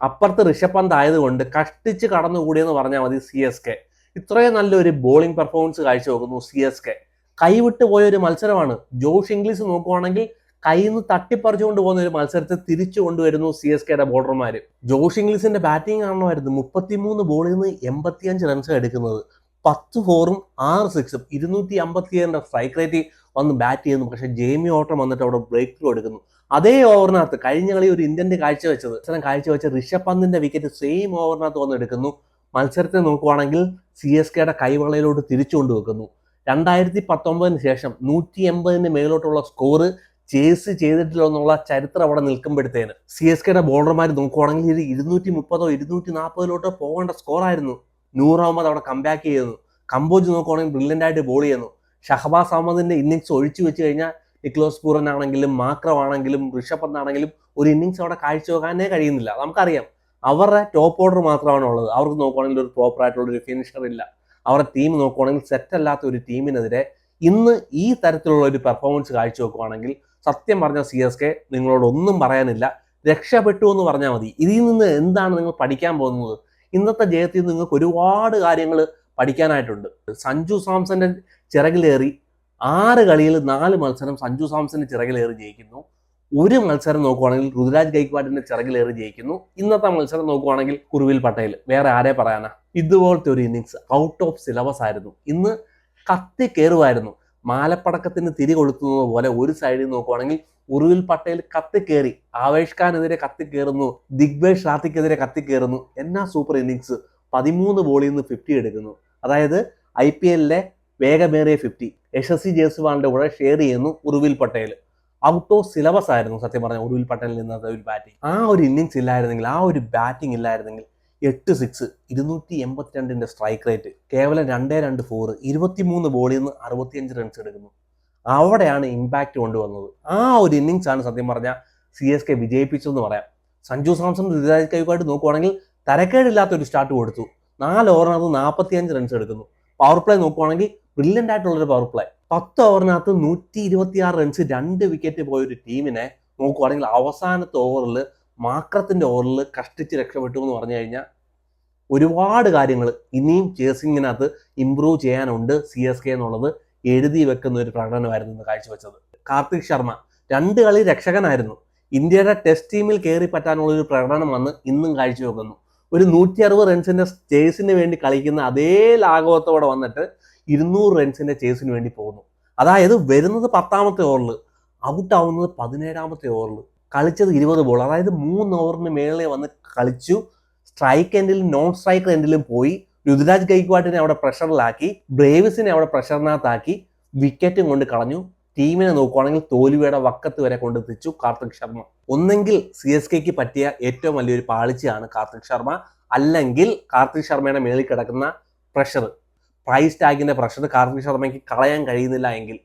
അപ്പുറത്ത് ഋഷഭ് പന്ത് ആയതുകൊണ്ട് കഷ്ടിച്ച് കടന്നുകൂടിയെന്ന് പറഞ്ഞാൽ മതി സി എസ് കെ. ഇത്രയും നല്ലൊരു ബോളിംഗ് പെർഫോമൻസ് കാഴ്ചവെക്കുന്നു സി എസ് കെ. കൈവിട്ട് പോയ ഒരു മത്സരമാണ്. ജോഷ് ഇംഗ്ലീഷ് നോക്കുവാണെങ്കിൽ കയ്യിൽ നിന്ന് തട്ടിപ്പറിച്ചുകൊണ്ട് പോകുന്ന ഒരു മത്സരത്തെ തിരിച്ചു കൊണ്ടുവരുന്നു സി എസ് കെയുടെ ബോളർമാർ. Josh ഇംഗ്ലീഷിന്റെ batting കാണണമായിരുന്നു. 33 ബോളിൽ നിന്ന് 85 റൺസ് എടുക്കുന്നത്, 10 4ഉം 6 6ഉം 257 സ്ട്രൈക്ക് റേറ്റ് വന്ന് ബാറ്റ് ചെയ്യുന്നു. പക്ഷെ ജെയ്മി ഓട്ടം വന്നിട്ട് അവിടെ ബ്രേക്ക് ത്രൂ എടുക്കുന്നു. അതേ ഓവറിനകത്ത് കഴിഞ്ഞ കളി ഒരു ഇന്ത്യന്റെ കാഴ്ചവെച്ച ഋഷഭ് പന്തിന്റെ വിക്കറ്റ് സെയിം ഓവറിനകത്ത് വന്ന് എടുക്കുന്നു. മത്സരത്തെ നോക്കുവാണെങ്കിൽ സി എസ് കെയുടെ കൈവളയിലോട്ട് തിരിച്ചു കൊണ്ടുവെക്കുന്നു. 2019 ശേഷം 180 മേലോട്ടുള്ള സ്കോർ ചേസ് ചെയ്തിട്ടില്ല എന്നുള്ള ചരിത്രം അവിടെ നിൽക്കുമ്പോഴത്തേന് സി എസ് കെയുടെ ബോളർമാർ നോക്കുവാണെങ്കിൽ ഇത് 230 240 പോകേണ്ട സ്കോറായിരുന്നു. നൂർ അഹമ്മദ് അവിടെ കംബാക്ക് ചെയ്യുന്നു. കമ്പോജ് നോക്കുവാണെങ്കിൽ ബ്രില്യൻ്റ് ആയിട്ട് ബോൾ ചെയ്യുന്നു. ഷഹബാസ് അഹമ്മദിന്റെ ഇന്നിങ്സ് ഒഴിച്ചു വെച്ച് കഴിഞ്ഞാൽ നിക്ലോസ് പൂറൻ ആണെങ്കിലും മാക്രം ആണെങ്കിലും ഋഷഭ് പന്ത് ആണെങ്കിലും ഒരു ഇന്നിങ്സ് അവിടെ കാഴ്ചവെക്കാനേ കഴിയുന്നില്ല. നമുക്കറിയാം അവരുടെ ടോപ്പ് ഓർഡർ മാത്രമാണ് ഉള്ളത്. അവർക്ക് നോക്കുവാണെങ്കിൽ ഒരു പ്രോപ്പർ ആയിട്ടുള്ള ഒരു ഫിനിഷർ ഇല്ല. അവരുടെ ടീം നോക്കുവാണെങ്കിൽ സെറ്റ് അല്ലാത്ത ഒരു ടീമിനെതിരെ ഇന്ന് ഈ തരത്തിലുള്ള ഒരു പെർഫോമൻസ് കാഴ്ചവെക്കുവാണെങ്കിൽ സത്യം പറഞ്ഞ സി എസ് കെ നിങ്ങളോട് ഒന്നും പറയാനില്ല, രക്ഷപ്പെട്ടു എന്ന് പറഞ്ഞാൽ മതി. ഇതിൽ നിന്ന് എന്താണ് നിങ്ങൾ പഠിക്കാൻ പോകുന്നത്? ഇന്നത്തെ ജയത്തിൽ നിന്ന് നിങ്ങൾക്ക് ഒരുപാട് കാര്യങ്ങൾ പഠിക്കാനായിട്ടുണ്ട്. സഞ്ജു സാംസന്റെ ചിറകിലേറി 6 കളിയിൽ 4 മത്സരം സഞ്ജു സാംസന്റെ ചിറകിലേറി ജയിക്കുന്നു. ഒരു മത്സരം നോക്കുവാണെങ്കിൽ ഋതുരാജ് ഗൈക്വാഡിന്റെ ചിറകിലേറി ജയിക്കുന്നു. ഇന്നത്തെ മത്സരം നോക്കുവാണെങ്കിൽ കുർവിൽ പട്ടേൽ, വേറെ ആരെ പറയാനാ? ഇതുപോലത്തെ ഒരു ഇന്നിങ്സ് ഔട്ട് ഓഫ് സിലബസ് ആയിരുന്നു. ഇന്ന് കത്തി കയറുമായിരുന്നു. മാലപ്പടക്കത്തിന് തിരി കൊളുത്തുന്നത് പോലെ ഒരു സൈഡിൽ നോക്കുവാണെങ്കിൽ ഉറുവിൽ പട്ടേൽ കത്തിക്കേറി, ആവേഷ് ഖാനെതിരെ കത്തിക്കേറുന്നു, ദിഗ്വേഷ് റാത്തിക്കെതിരെ കത്തിക്കേറുന്നു. എന്നാ സൂപ്പർ ഇന്നിങ്സ്! 13 ബോളിൽ നിന്ന് 50 എടുക്കുന്നു. അതായത് IPL വേഗമേറിയ 50 യശസ്വി ജയ്സ്വാളിന്റെ കൂടെ ഷെയർ ചെയ്യുന്നു ഉറുവിൽ പട്ടേൽ. ഔട്ട് ഓഫ് സിലബസ് ആയിരുന്നു സത്യം പറഞ്ഞ ഉറുവിൽ പട്ടേലിൽ നിന്നത്തെ ഒരു ബാറ്റിംഗ്. ആ ഒരു ഇന്നിങ്സ് ഇല്ലായിരുന്നെങ്കിൽ, ആ ഒരു ബാറ്റിംഗ് ഇല്ലായിരുന്നെങ്കിൽ 8 6 282 സ്ട്രൈക്ക് റേറ്റ്, കേവലം 2 4 23 ബോളിൽ നിന്ന് 65 റൺസ് എടുക്കുന്നു. അവിടെയാണ് ഇമ്പാക്ട് കൊണ്ടുവന്നത്. ആ ഒരു ഇന്നിങ്സ് ആണ് സത്യം പറഞ്ഞാൽ സി എസ് കെ വിജയിപ്പിച്ചെന്ന് പറയാം. സഞ്ജു സാംസൺ ഋതുരാജ് ഗൈക്വാഡ് നോക്കുവാണെങ്കിൽ തരക്കേടില്ലാത്ത ഒരു സ്റ്റാർട്ട് കൊടുത്തു. 4 ഓവറിനകത്ത് 45 റൺസ് എടുക്കുന്നു. പവർ പ്ലേ നോക്കുവാണെങ്കിൽ ബ്രില്യൻ്റ് ആയിട്ടുള്ളൊരു പവർ പ്ലേ. 10 ഓവറിനകത്ത് 126 റൺസ്, 2 വിക്കറ്റ് പോയ ഒരു ടീമിനെ നോക്കുവാണെങ്കിൽ അവസാനത്തെ ഓവറിൽ മാക്രത്തിന്റെ ഓവറിൽ കഷ്ടിച്ച് രക്ഷപ്പെട്ടു എന്ന് പറഞ്ഞു കഴിഞ്ഞാൽ ഒരുപാട് കാര്യങ്ങൾ ഇനിയും ചേസിങ്ങിനകത്ത് ഇംപ്രൂവ് ചെയ്യാനുണ്ട് സി എസ് കെ എന്നുള്ളത് എഴുതി വെക്കുന്ന ഒരു പ്രകടനമായിരുന്നു ഇന്ന് കാഴ്ചവെച്ചത്. കാർത്തിക് ശർമ്മ 2 കളി രക്ഷകനായിരുന്നു. ഇന്ത്യയുടെ ടെസ്റ്റ് ടീമിൽ കയറി പറ്റാനുള്ള ഒരു പ്രകടനം വന്ന് ഇന്നും കാഴ്ചവെക്കുന്നു. ഒരു 160 റൺസിന്റെ ചേസിന് വേണ്ടി കളിക്കുന്ന അതേ ലാഘവത്തോടെ വന്നിട്ട് 200 റൺസിന്റെ ചേസിന് വേണ്ടി പോകുന്നു. അതായത് വരുന്നത് 10ാമത്തെ ഓവറിൽ, ഔട്ട് ആവുന്നത് 17ാമത്തെ ഓവറിൽ, കളിച്ചത് 20 ബോൾ. അതായത് 3 ഓവറിന് മേളിൽ വന്ന് കളിച്ചു. സ്ട്രൈക്ക് എൻഡിലും നോൺ സ്ട്രൈക്ക് എൻഡിലും പോയി. ഋതുരാജ് ഗൈക്വാഡിനെ അവിടെ പ്രഷറിലാക്കി, ബ്രേവിസിനെ അവിടെ പ്രഷറിനകത്താക്കി, വിക്കറ്റും കൊണ്ട് കളഞ്ഞു. ടീമിനെ നോക്കുവാണെങ്കിൽ തോൽവിയുടെ വക്കത്ത് വരെ കൊണ്ടെത്തിച്ചു കാർത്തിക് ശർമ്മ. ഒന്നെങ്കിൽ സി എസ് കെക്ക് പറ്റിയ ഏറ്റവും വലിയൊരു പാളിച്ചയാണ് കാർത്തിക് ശർമ്മ, അല്ലെങ്കിൽ കാർത്തിക് ശർമ്മയുടെ മേളിൽ കിടക്കുന്ന പ്രഷർ, പ്രൈസ് ടാഗിന്റെ പ്രഷർ കാർത്തിക് ശർമ്മയ്ക്ക് കളയാൻ കഴിയുന്നില്ല എങ്കിൽ.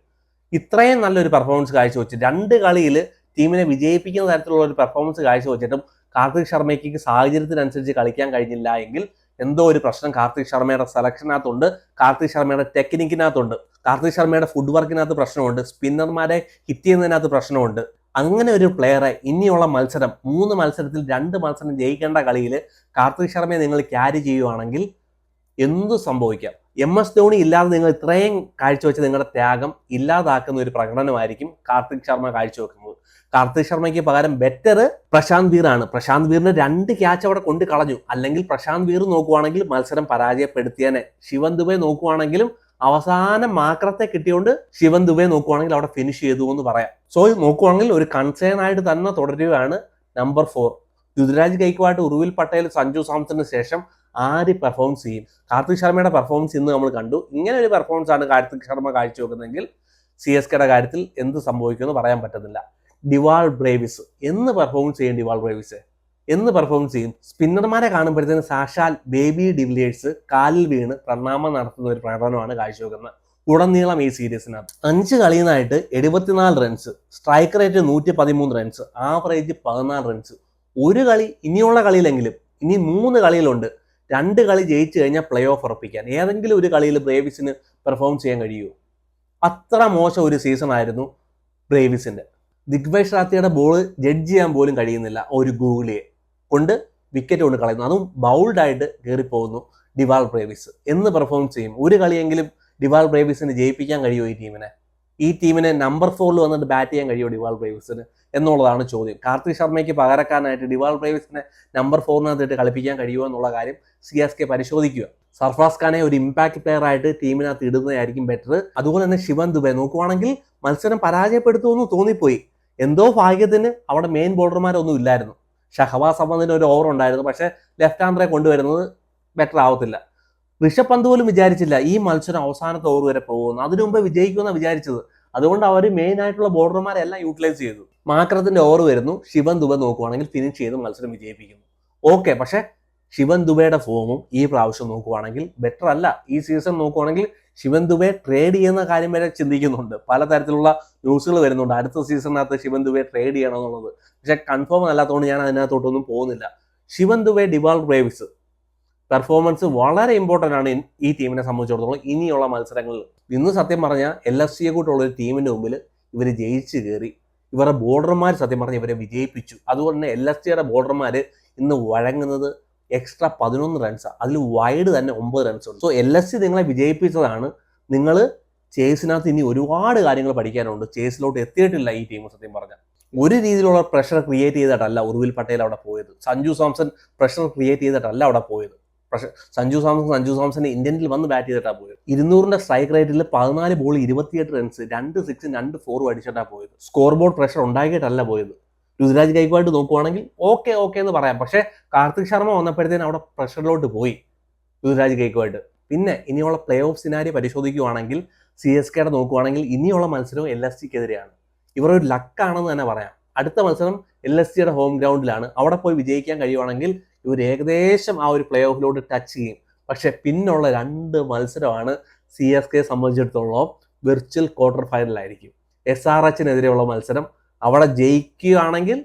ഇത്രയും നല്ലൊരു പെർഫോമൻസ് കാഴ്ചവെച്ച് 2 കളിയിൽ ടീമിനെ വിജയിപ്പിക്കുന്ന തരത്തിലുള്ള ഒരു പെർഫോമൻസ് കാഴ്ചവെച്ചിട്ടും കാർത്തിക് ശർമ്മയ്ക്ക് സാഹചര്യത്തിനനുസരിച്ച് കളിക്കാൻ കഴിഞ്ഞില്ല എങ്കിൽ എന്തോ ഒരു പ്രശ്നം കാർത്തിക് ശർമ്മയുടെ സെലക്ഷനകത്തുണ്ട്, കാർത്തിക് ശർമ്മയുടെ ടെക്നിക്കിനകത്തുണ്ട്, കാർത്തിക് ശർമ്മയുടെ ഫുഡ് വർക്കിനകത്ത് പ്രശ്നമുണ്ട്, സ്പിന്നർമാരെ ഹിറ്റ് ചെയ്യുന്നതിനകത്ത് പ്രശ്നമുണ്ട്. അങ്ങനെ ഒരു പ്ലെയറെ ഇനിയുള്ള മത്സരം 3 മത്സരത്തിൽ 2 മത്സരം ജയിക്കേണ്ട കളിയിൽ കാർത്തിക് ശർമ്മയെ നിങ്ങൾ ക്യാരി ചെയ്യുവാണെങ്കിൽ എന്തു സംഭവിക്കാം? MS ധോണി ഇല്ലാതെ നിങ്ങൾ ഇത്രയും കാഴ്ചവെച്ച് നിങ്ങളുടെ ത്യാഗം ഇല്ലാതാക്കുന്ന ഒരു പ്രകടനമായിരിക്കും കാർത്തിക് ശർമ്മ കാഴ്ചവെക്കുന്നത്. കാർത്തിക് ശർമ്മയ്ക്ക് പകരം ബെറ്റർ പ്രശാന്ത് വീർ ആണ്. പ്രശാന്ത് വീറിന് 2 ക്യാച്ച് അവിടെ കൊണ്ട് കളഞ്ഞു. അല്ലെങ്കിൽ പ്രശാന്ത് വീർ നോക്കുവാണെങ്കിൽ മത്സരം പരാജയപ്പെടുത്തിയനെ. ശിവൻ ദുബെ നോക്കുവാണെങ്കിലും അവസാനം മാക്രത്തെ കിട്ടിയോണ്ട് ശിവൻ ദുബെ നോക്കുവാണെങ്കിൽ അവിടെ ഫിനിഷ് ചെയ്തു എന്ന് പറയാം. സോ നോക്കുവാണെങ്കിൽ ഒരു കൺസേൺ ആയിട്ട് തന്നെ തുടരുകയാണ് നമ്പർ 4. ഋതുരാജ് ഗൈക്വാഡ്, ഉറുവിൽ പട്ടേൽ, സഞ്ജു സാംസണിന് ശേഷം ആര് പെർഫോമൻസ് ചെയ്യും? കാർത്തിക് ശർമ്മയുടെ പെർഫോമൻസ് ഇന്ന് നമ്മൾ കണ്ടു. ഇങ്ങനെ ഒരു പെർഫോമൻസ് ആണ് കാർത്തിക് ശർമ്മ കാഴ്ചവെക്കുന്നതെങ്കിൽ സി എസ് കെയുടെ കാര്യത്തിൽ എന്ത് സംഭവിക്കുമെന്ന് പറയാൻ പറ്റുന്നില്ല. ഡിവാൾ ബ്രേവിസ് എന്ന് പെർഫോമൻസ് ചെയ്യും? ഡിവാൾ ബ്രേവിസ് എന്ന് പെർഫോമൻസ് ചെയ്യും? സ്പിന്നർമാരെ കാണുമ്പോഴത്തേന് സാക്ഷാൽ ബേബി ഡിവിലിയേഴ്സ് കാലിൽ വീണ് പ്രണാമം നടത്തുന്ന ഒരു പ്രകടനമാണ് കാഴ്ചവെക്കുന്നത് ഉടനീളം ഈ സീരീസിനകത്ത്. 5 കളിയിൽ നിന്നായിട്ട് 74 runs, strike rate 113 runs, average 14 runs. ഒരു കളി ഇനിയുള്ള കളിയിലെങ്കിലും, ഇനി 3 കളിയിലുണ്ട്, 2 കളി ജയിച്ചു കഴിഞ്ഞാൽ പ്ലേ ഓഫ് ഉറപ്പിക്കാൻ. ഏതെങ്കിലും ഒരു കളിയിൽ ബ്രേവിസിന് പെർഫോം ചെയ്യാൻ കഴിയുമോ? അത്ര മോശം ഒരു സീസൺ ആയിരുന്നു ബ്രേവിസിന്റെ. ദിഗ്വേഷ് റാത്തിയുടെ ബോൾ ജഡ്ജ് ചെയ്യാൻ പോലും കഴിയുന്നില്ല ഒരു ഗൂഗിളിയെ കൊണ്ട്. വിക്കറ്റ് കൊണ്ട് കളയുന്നു. അതും ബൗൾഡായിട്ട് കയറിപ്പോകുന്നു ഡിവാൾ ബ്രേവിസ്. എന്ന് പെർഫോമൻസ് ചെയ്യും? ഒരു കളിയെങ്കിലും ഡിവാൾ ബ്രേവിസിന് ജയിപ്പിക്കാൻ കഴിയുമോ ഈ ടീമിനെ നമ്പർ 4 വന്നിട്ട് ബാറ്റ് ചെയ്യാൻ കഴിയുമോ ഡിവാൾ ബ്രേവിസിന് എന്നുള്ളതാണ് ചോദ്യം. കാർത്തിക് ശർമ്മയ്ക്ക് പകരക്കാരനായിട്ട് ഡിവാൾ ബ്രേവിസിനെ നമ്പർ 4 കളിപ്പിക്കാൻ കഴിയുമോ എന്നുള്ള കാര്യം CSK പരിശോധിക്കുക. സർഫറാസ് ഖാനെ ഒരു ഇമ്പാക്ട് പ്ലെയർ ആയിട്ട് ടീമിനകത്ത് ഇടുന്നതായിരിക്കും ബെറ്റർ. അതുപോലെ തന്നെ ശിവൻ ദുബെ നോക്കുവാണെങ്കിൽ മത്സരം പരാജയപ്പെടുത്തുമെന്ന് തോന്നിപ്പോയി. എന്തോ ഭാഗ്യത്തിന് അവിടെ മെയിൻ ബോളർമാരൊന്നും ഇല്ലായിരുന്നു. ഷഹബാസ് അഹമ്മദിന് ഒരു ഓവർ ഉണ്ടായിരുന്നു, പക്ഷേ ലെഫ്റ്റ് ഹാൻഡറെ കൊണ്ടുവരുന്നത് ബെറ്റർ ആവത്തില്ല. ഋഷഭ് പന്ത് പോലും വിചാരിച്ചില്ല ഈ മത്സരം അവസാനത്തെ ഓവർ വരെ പോകുന്നു. അതിനു മുമ്പ് വിജയിക്കുമെന്നാണ് വിചാരിച്ചത്. അതുകൊണ്ട് അവർ മെയിൻ ആയിട്ടുള്ള ബോളർമാരെല്ലാം യൂട്ടിലൈസ് ചെയ്തു. മാക്രത്തിന്റെ ഓവർ വരുന്നു, ശിവൻ ദുബെ നോക്കുവാണെങ്കിൽ ഫിനിഷ് ചെയ്ത് മത്സരം വിജയിപ്പിക്കുന്നു. ഓക്കെ, പക്ഷെ ശിവൻ ദുബെയുടെ ഫോമും ഈ പ്രാവശ്യം നോക്കുവാണെങ്കിൽ ബെറ്റർ അല്ല. ഈ സീസൺ നോക്കുവാണെങ്കിൽ ശിവൻ ദുബെ ട്രേഡ് ചെയ്യുന്ന കാര്യം വരെ ചിന്തിക്കുന്നുണ്ട്. പലതരത്തിലുള്ള ന്യൂസുകൾ വരുന്നുണ്ട് അടുത്ത സീസണിനകത്ത് ശിവൻ ദുബെ ട്രേഡ് ചെയ്യണം എന്നുള്ളത്. പക്ഷെ കൺഫേം അല്ലാത്തതുകൊണ്ട് ഞാൻ അതിനകത്തോട്ടൊന്നും പോകുന്നില്ല. Shivam Dube Dewald Brevis performance വളരെ ഇമ്പോർട്ടൻ്റ് ആണ് ഈ ടീമിനെ സംബന്ധിച്ചിടത്തോളം ഇനിയുള്ള മത്സരങ്ങളിൽ. ഇന്ന് സത്യം പറഞ്ഞാൽ LSG കൂട്ടുള്ള ഒരു ടീമിന്റെ മുമ്പിൽ ഇവർ ജയിച്ചു കയറി. ഇവരുടെ ബോർഡർമാർ സത്യം പറഞ്ഞാൽ ഇവരെ വിജയിപ്പിച്ചു. അതുകൊണ്ട് തന്നെ LSGയുടെ ബോർഡർമാർ ഇന്ന് വഴങ്ങുന്നത് എക്സ്ട്രാ 11 റൺസാണ്. അതിൽ വൈഡ് തന്നെ 9 റൺസ് ഉണ്ട്. സോ LSG നിങ്ങളെ വിജയിപ്പിച്ചതാണ്. നിങ്ങൾ ചേസിനകത്ത് ഇനി ഒരുപാട് കാര്യങ്ങൾ പഠിക്കാനുണ്ട്. ചേസിലോട്ട് എത്തിയിട്ടില്ല ഈ ടീം. സത്യം പറഞ്ഞാൽ ഒരു രീതിയിലുള്ള പ്രഷർ ക്രിയേറ്റ് ചെയ്തിട്ടല്ല ഉർവിൽ പട്ടേൽ അവിടെ പോയത്. സഞ്ജു സാംസൺ പ്രഷർ ക്രിയേറ്റ് ചെയ്തിട്ടല്ല അവിടെ പോയത്. പക്ഷെ സഞ്ജു സാംസൺ ഇന്ത്യനിൽ വന്ന് ബാറ്റ് ചെയ്തിട്ടാണ് പോയത്. 200 സ്ട്രൈക്ക് റേറ്റിൽ 14 ബോൾ 28 റൺസ് 2 6 2 4 അടിച്ചിട്ടാണ് പോയത്. സ്കോർ ബോർഡ് പ്രഷർ ഉണ്ടാക്കിയിട്ടല്ല പോയത്. ഋതുരാജ് ഗൈക്വാഡ് നോക്കുവാണെങ്കിൽ ഓക്കെ എന്ന് പറയാം. പക്ഷെ കാർത്തിക് ശർമ്മ വന്നപ്പോഴത്തേനും അവിടെ പ്രഷറിലോട്ട് പോയി ഋതുരാജ് ഗൈക്വാഡ്. പിന്നെ ഇനിയുള്ള പ്ലേ ഓഫ് സിനാരി പരിശോധിക്കുകയാണെങ്കിൽ CSKയുടെ നോക്കുവാണെങ്കിൽ ഇനിയുള്ള മത്സരവും LSGക്കെതിരെയാണ്. ഇവർ ഒരു ലക്കാണെന്ന് തന്നെ പറയാം. അടുത്ത മത്സരം LSGയുടെ ഹോം ഗ്രൗണ്ടിലാണ്. അവിടെ പോയി വിജയിക്കാൻ കഴിയുവാണെങ്കിൽ ഇവർ ഏകദേശം ആ ഒരു പ്ലേ ഓഫിലോട്ട് ടച്ച് ചെയ്യും. പക്ഷെ പിന്നുള്ള 2 മത്സരമാണ് CSKയെ സംബന്ധിച്ചിടത്തോളം വിർച്വൽ ക്വാർട്ടർ ഫൈനലായിരിക്കും. SRHനെതിരെയുള്ള മത്സരം അവിടെ ജയിക്കുകയാണെങ്കിൽ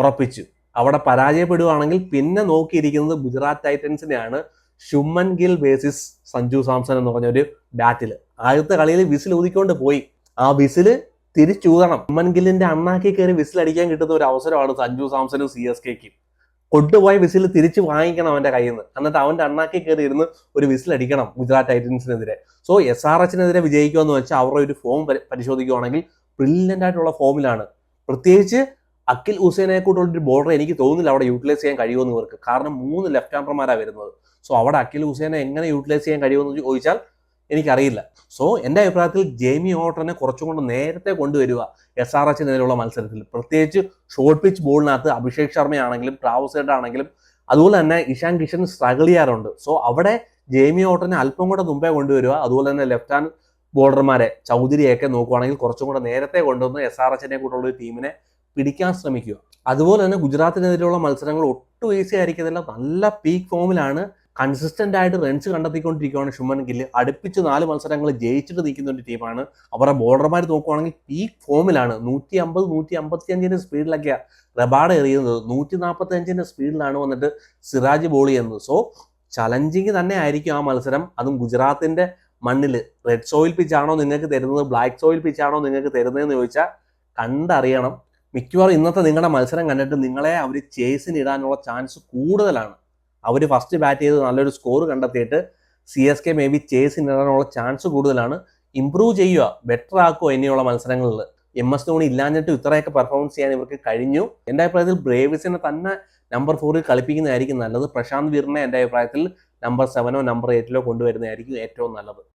ഉറപ്പിച്ചു. അവിടെ പരാജയപ്പെടുകയാണെങ്കിൽ പിന്നെ നോക്കിയിരിക്കുന്നത് ഗുജറാത്ത് ടൈറ്റൻസിനെയാണ്. ശുഭ്മൻ ഗിൽ വേഴ്സസ് സഞ്ജു സാംസൺ എന്ന് പറഞ്ഞൊരു ബാറ്റിൽ. ആദ്യത്തെ കളിയിൽ വിസിൽ ഊതിക്കൊണ്ട് പോയി. ആ വിസിൽ തിരിച്ചൂതണം. ശുഭ്മൻ ഗില്ലിന്റെ അണ്ണാക്കി കയറി വിസിൽ അടിക്കാൻ കിട്ടുന്ന ഒരു അവസരമാണ് സഞ്ജു സാംസണും CSKയ്ക്കും. കൊണ്ടുപോയ വിസിൽ തിരിച്ച് വാങ്ങിക്കണം അവന്റെ കയ്യിൽ നിന്ന്. എന്നിട്ട് അവന്റെ അണ്ണാക്കി കയറി ഇരുന്ന് ഒരു വിസിൽ അടിക്കണം ഗുജറാത്ത് ടൈറ്റൻസിനെതിരെ. സോ SRHനെതിരെ വിജയിക്കുക എന്ന് വെച്ചാൽ അവരുടെ ഒരു ഫോം പരിശോധിക്കുകയാണെങ്കിൽ ബ്രില്യൻ്റ് ആയിട്ടുള്ള ഫോമിലാണ്. പ്രത്യേകിച്ച് അഖിൽ ഹുസൈനെ കൂട്ടുള്ളൊരു ബോളർ എനിക്ക് തോന്നുന്നില്ല അവിടെ യൂട്ടിലൈസ് ചെയ്യാൻ കഴിയുമെന്ന് ഇവർക്ക്. കാരണം 3 ലെഫ്റ്റ് ഹാൻഡർമാരാണ് വരുന്നത്. സോ അവിടെ അഖിൽ ഹുസൈനെ എങ്ങനെ യൂട്ടിലൈസ് ചെയ്യാൻ കഴിയുമെന്ന് ചോദിച്ചാൽ എനിക്കറിയില്ല. സോ എൻ്റെ അഭിപ്രായത്തിൽ ജെയ്മി ഓട്ടനെ കുറച്ചും കൂടെ നേരത്തെ കൊണ്ടുവരിക SRHനെതിരെയുള്ള മത്സരത്തിൽ. പ്രത്യേകിച്ച് ഷോർട്ട് പിച്ച് ബോളിനകത്ത് അഭിഷേക് ശർമ്മയാണെങ്കിലും ട്രാവസ് ഹെഡ് ആണെങ്കിലും അതുപോലെ തന്നെ ഇഷാൻ കിഷൻ സ്ട്രഗിൾ ചെയ്യാറുണ്ട്. സോ അവിടെ ജെയ്മി ഓട്ടനെ അല്പം കൂടെ മുമ്പേ കൊണ്ടുവരിക. അതുപോലെ തന്നെ ലെഫ്റ്റ് ഹാൻഡ് ബോളർമാരെ ചൗധരിയൊക്കെ നോക്കുവാണെങ്കിൽ കുറച്ചും കൂടെ നേരത്തെ കൊണ്ടുവന്ന് SRHനെ കൂട്ടുള്ള ഒരു ടീമിനെ പിടിക്കാൻ ശ്രമിക്കുക. അതുപോലെ തന്നെ ഗുജറാത്തിനെതിരെയുള്ള മത്സരങ്ങൾ ഒട്ടും ഈസി ആയിരിക്കത്തില്ല. നല്ല പീക്ക് ഫോമിലാണ്. കൺസിസ്റ്റന്റ് ആയിട്ട് റൺസ് കണ്ടെത്തിക്കൊണ്ടിരിക്കുകയാണ് ശുഭ്മൻ ഗിൽ. അടുപ്പിച്ച് 4 മത്സരങ്ങൾ ജയിച്ചിട്ട് നിൽക്കുന്ന ഒരു ടീമാണ്. അവരുടെ ബോളർമാർ നോക്കുവാണെങ്കിൽ പീക്ക് ഫോമിലാണ്. 150 155 സ്പീഡിലൊക്കെയാണ് റബാഡ എറിയുന്നത്. 145 സ്പീഡിലാണ് വന്നിട്ട് സിറാജ് ബോൾ ചെയ്യുന്നത്. സോ ചലഞ്ചിങ് തന്നെ ആയിരിക്കും ആ മത്സരം. അതും ഗുജറാത്തിന്റെ മണ്ണിൽ. റെഡ് സോയിൽ പിച്ചാണോ നിങ്ങൾക്ക് തരുന്നത്, ബ്ലാക്ക് സോയിൽ പിച്ചാണോ നിങ്ങൾക്ക് തരുന്നതെന്ന് ചോദിച്ചാൽ കണ്ടറിയണം. മിക്കവാറും ഇന്നത്തെ നിങ്ങളുടെ മത്സരം കണ്ടിട്ട് നിങ്ങളെ അവർ ചേസിന് ഇടാനുള്ള ചാൻസ് കൂടുതലാണ്. അവർ ഫസ്റ്റ് ബാറ്റ് ചെയ്ത് നല്ലൊരു സ്കോർ കണ്ടെത്തിയിട്ട് CSK മേ ബി ചേസിന് ഇടാനുള്ള ചാൻസ് കൂടുതലാണ്. ഇംപ്രൂവ് ചെയ്യുക, ബെറ്റർ ആക്കുക ഇനിയുള്ള മത്സരങ്ങളിൽ. MS ധോണി ഇല്ലാഞ്ഞിട്ട് ഇത്രയൊക്കെ പെർഫോമൻസ് ചെയ്യാൻ ഇവർക്ക് കഴിഞ്ഞു. എൻ്റെ അഭിപ്രായത്തിൽ ബ്രേവിസിനെ തന്നെ നമ്പർ 4 കളിപ്പിക്കുന്നതായിരിക്കും നല്ലത്. പ്രശാന്ത് വീറിനെ എൻ്റെ അഭിപ്രായത്തിൽ നമ്പർ 7 നമ്പർ 8 കൊണ്ടുവരുന്നതായിരിക്കും ഏറ്റവും നല്ലത്.